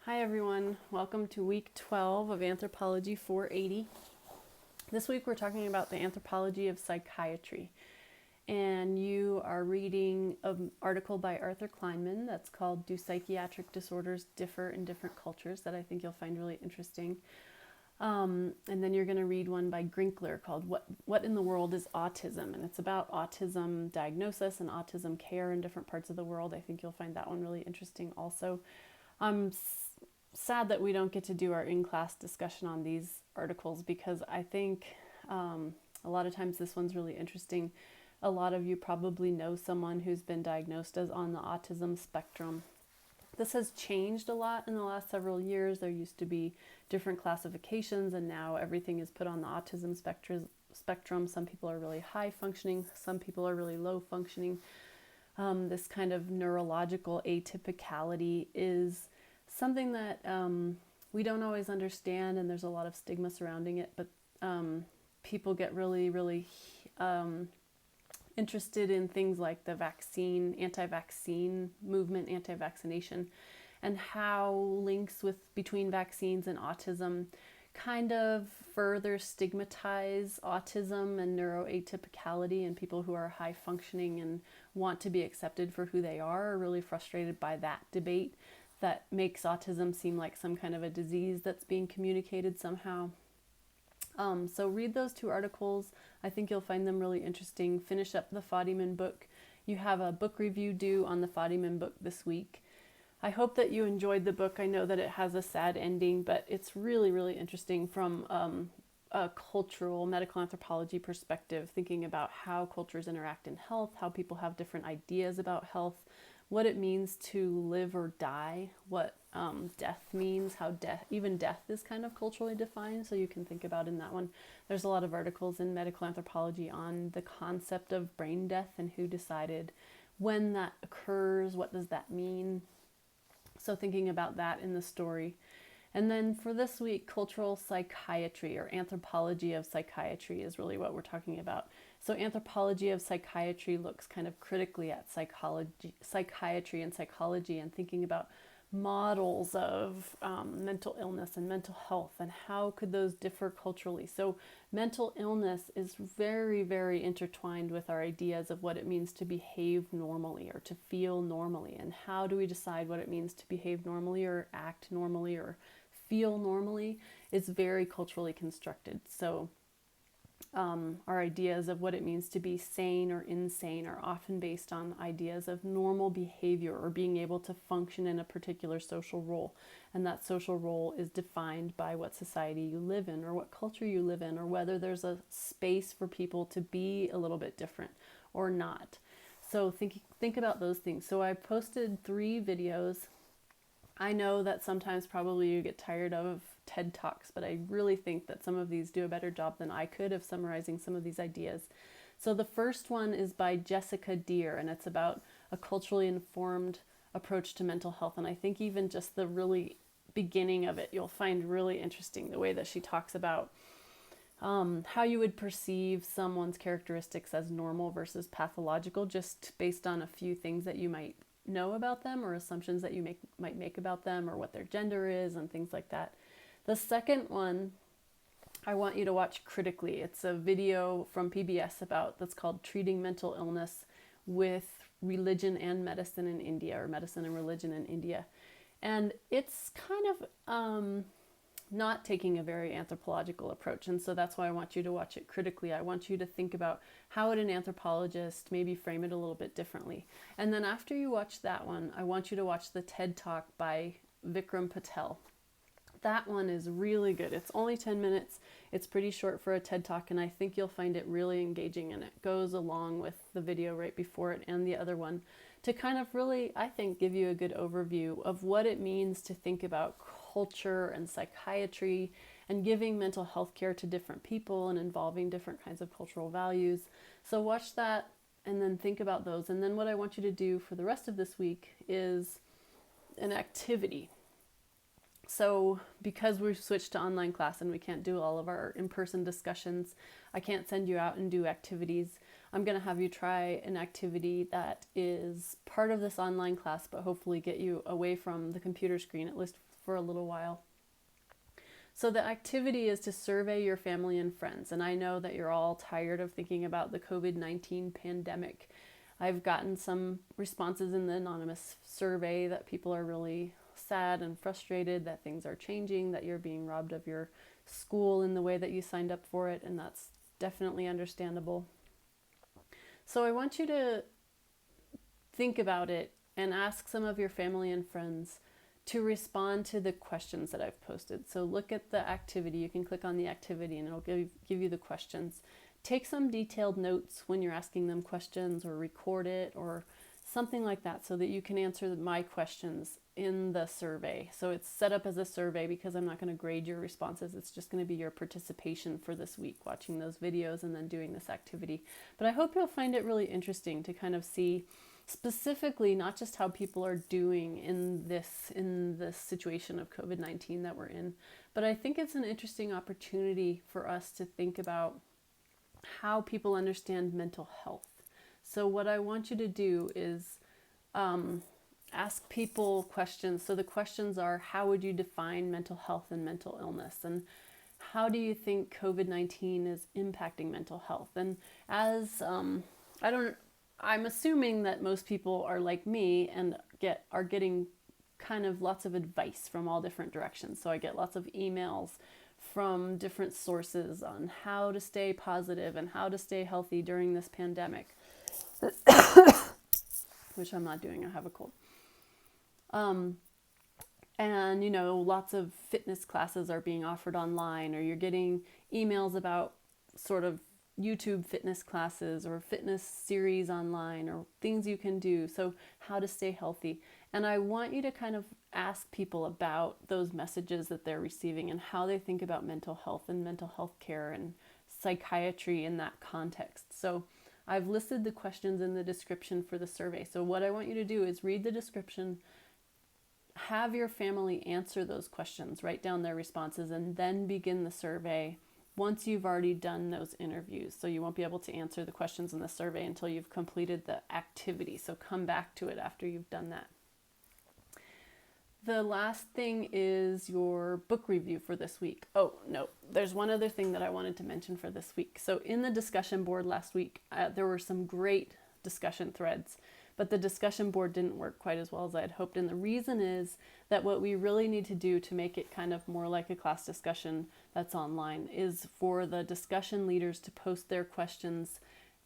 Hi everyone, welcome to week 12 of Anthropology 480. This week we're talking about the anthropology of psychiatry. And you are reading an article by Arthur Kleinman that's called Do Psychiatric Disorders Differ in Different Cultures, that I think you'll find really interesting. And then you're going to read one by Grinkler called What in the World is Autism? And it's about autism diagnosis and autism care in different parts of the world. I think you'll find that one really interesting also. I'm sad that we don't get to do our in-class discussion on these articles because I think a lot of times this one's really interesting. A lot of you probably know someone who's been diagnosed as on the autism spectrum. This has changed a lot in the last several years. There used to be different classifications, and now everything is put on the autism spectrum. Some people are really high functioning, some people are really low functioning. This kind of neurological atypicality is something that we don't always understand, and there's a lot of stigma surrounding it, but people get really interested in things like the anti-vaccine movement, anti-vaccination, and how links between vaccines and autism kind of further stigmatize autism and neuroatypicality, and people who are high functioning and want to be accepted for who they are really frustrated by that debate that makes autism seem like some kind of a disease that's being communicated somehow. So read those two articles. I think you'll find them really interesting. Finish up the Fadiman book. You have a book review due on the Fadiman book this week. I hope that you enjoyed the book. I know that it has a sad ending, but it's really interesting from a cultural medical anthropology perspective, thinking about how cultures interact in health, how people have different ideas about health, what it means to live or die, what death means, how even death is kind of culturally defined, so you can think about in that one. There's a lot of articles in medical anthropology on the concept of brain death and who decided when that occurs, what does that mean. So thinking about that in the story. And then for this week, cultural psychiatry or anthropology of psychiatry is really what we're talking about. So anthropology of psychiatry looks kind of critically at psychiatry and psychology, and thinking about models of mental illness and mental health, and how could those differ culturally. So mental illness is very intertwined with our ideas of what it means to behave normally or to feel normally, and how do we decide what it means to behave normally or act normally or feel normally is very culturally constructed. So our ideas of what it means to be sane or insane are often based on ideas of normal behavior or being able to function in a particular social role. And that social role is defined by what society you live in or what culture you live in, or whether there's a space for people to be a little bit different or not. So think about those things. So I posted 3 videos. I know that sometimes probably you get tired of TED Talks, but I really think that some of these do a better job than I could of summarizing some of these ideas. So the first one is by Jessica Deer, and it's about a culturally informed approach to mental health. And I think even just the really beginning of it, you'll find really interesting the way that she talks about how you would perceive someone's characteristics as normal versus pathological, just based on a few things that you might know about them or assumptions that you might make about them, or what their gender is and things like that. The second one I want you to watch critically. It's a video from PBS that's called Treating Mental Illness with Religion and Medicine in India, or Medicine and Religion in India. And it's kind of not taking a very anthropological approach, and so that's why I want you to watch it critically. I want you to think about how would an anthropologist maybe frame it a little bit differently. And then after you watch that one, I want you to watch the TED Talk by Vikram Patel. That one is really good. It's only 10 minutes. It's pretty short for a TED Talk, and I think you'll find it really engaging, and it goes along with the video right before it and the other one to kind of really, I think, give you a good overview of what it means to think about culture and psychiatry and giving mental health care to different people and involving different kinds of cultural values. So watch that and then think about those. And then what I want you to do for the rest of this week is an activity. So because we've switched to online class and we can't do all of our in-person discussions, I can't send you out and do activities. I'm going to have you try an activity that is part of this online class, but hopefully get you away from the computer screen, at least for a little while. So the activity is to survey your family and friends. And I know that you're all tired of thinking about the COVID-19 pandemic. I've gotten some responses in the anonymous survey that people are really sad and frustrated that things are changing, that you're being robbed of your school in the way that you signed up for it, and that's definitely understandable. So I want you to think about it and ask some of your family and friends to respond to the questions that I've posted. So look at the activity. You can click on the activity and it'll give you the questions. Take some detailed notes when you're asking them questions, or record it or something like that, so that you can answer my questions in the survey. So it's set up as a survey because I'm not going to grade your responses. It's just going to be your participation for this week, watching those videos and then doing this activity. But I hope you'll find it really interesting to kind of see specifically not just how people are doing in this situation of COVID-19 that we're in, but I think it's an interesting opportunity for us to think about how people understand mental health. So what I want you to do is ask people questions. So the questions are, how would you define mental health and mental illness? And how do you think COVID-19 is impacting mental health? And as I'm assuming that most people are like me and are getting kind of lots of advice from all different directions. So I get lots of emails from different sources on how to stay positive and how to stay healthy during this pandemic, which I'm not doing. I have a cold. And, you know, lots of fitness classes are being offered online, or you're getting emails about sort of YouTube fitness classes or fitness series online or things you can do. So how to stay healthy. And I want you to kind of ask people about those messages that they're receiving and how they think about mental health and mental health care and psychiatry in that context. So I've listed the questions in the description for the survey. So what I want you to do is read the description, have your family answer those questions, write down their responses, and then begin the survey once you've already done those interviews. So you won't be able to answer the questions in the survey until you've completed the activity. So come back to it after you've done that. The last thing is your book review for this week. Oh, no, there's one other thing that I wanted to mention for this week. So in the discussion board last week, there were some great discussion threads, but the discussion board didn't work quite as well as I had hoped. And the reason is that what we really need to do to make it kind of more like a class discussion that's online is for the discussion leaders to post their questions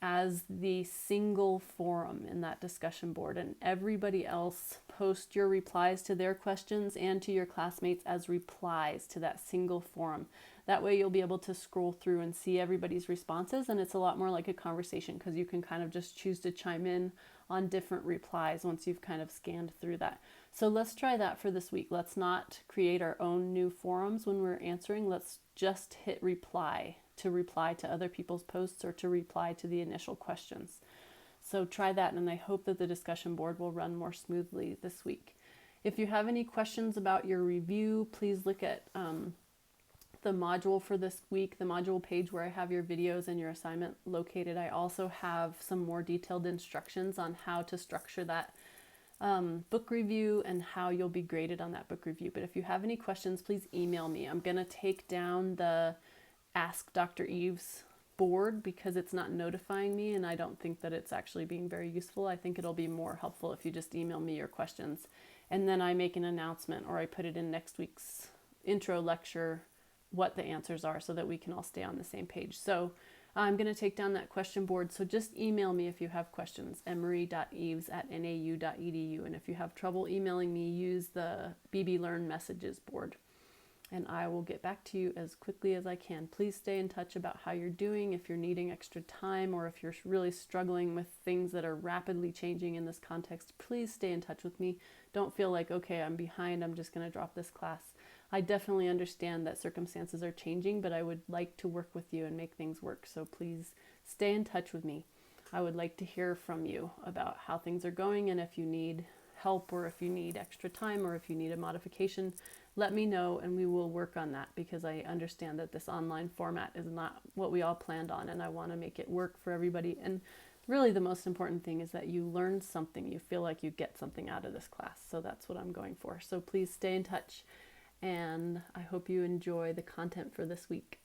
as the single forum in that discussion board, and everybody else post your replies to their questions and to your classmates as replies to that single forum. That way you'll be able to scroll through and see everybody's responses, and it's a lot more like a conversation because you can kind of just choose to chime in on different replies once you've kind of scanned through that. So let's try that for this week. Let's not create our own new forums when we're answering. Let's just hit reply to other people's posts or to reply to the initial questions. So try that, and I hope that the discussion board will run more smoothly this week. If you have any questions about your review, please look at the module for this week, the module page where I have your videos and your assignment located. I also have some more detailed instructions on how to structure that book review and how you'll be graded on that book review. But if you have any questions, please email me. I'm going to take down the Ask Dr. Eves board because it's not notifying me, and I don't think that it's actually being very useful. I think it'll be more helpful if you just email me your questions, and then I make an announcement or I put it in next week's intro lecture what the answers are so that we can all stay on the same page. So I'm going to take down that question board. So just email me if you have questions, emery.eves@nau.edu. And if you have trouble emailing me, use the BB Learn messages board, and I will get back to you as quickly as I can. Please stay in touch about how you're doing. If you're needing extra time or if you're really struggling with things that are rapidly changing in this context, please stay in touch with me. Don't feel like, okay, I'm behind, I'm just going to drop this class. I definitely understand that circumstances are changing, but I would like to work with you and make things work. So please stay in touch with me. I would like to hear from you about how things are going and if you need help, or if you need extra time, or if you need a modification, let me know and we will work on that, because I understand that this online format is not what we all planned on, and I want to make it work for everybody. And really the most important thing is that you learn something, you feel like you get something out of this class. So that's what I'm going for. So please stay in touch, and I hope you enjoy the content for this week.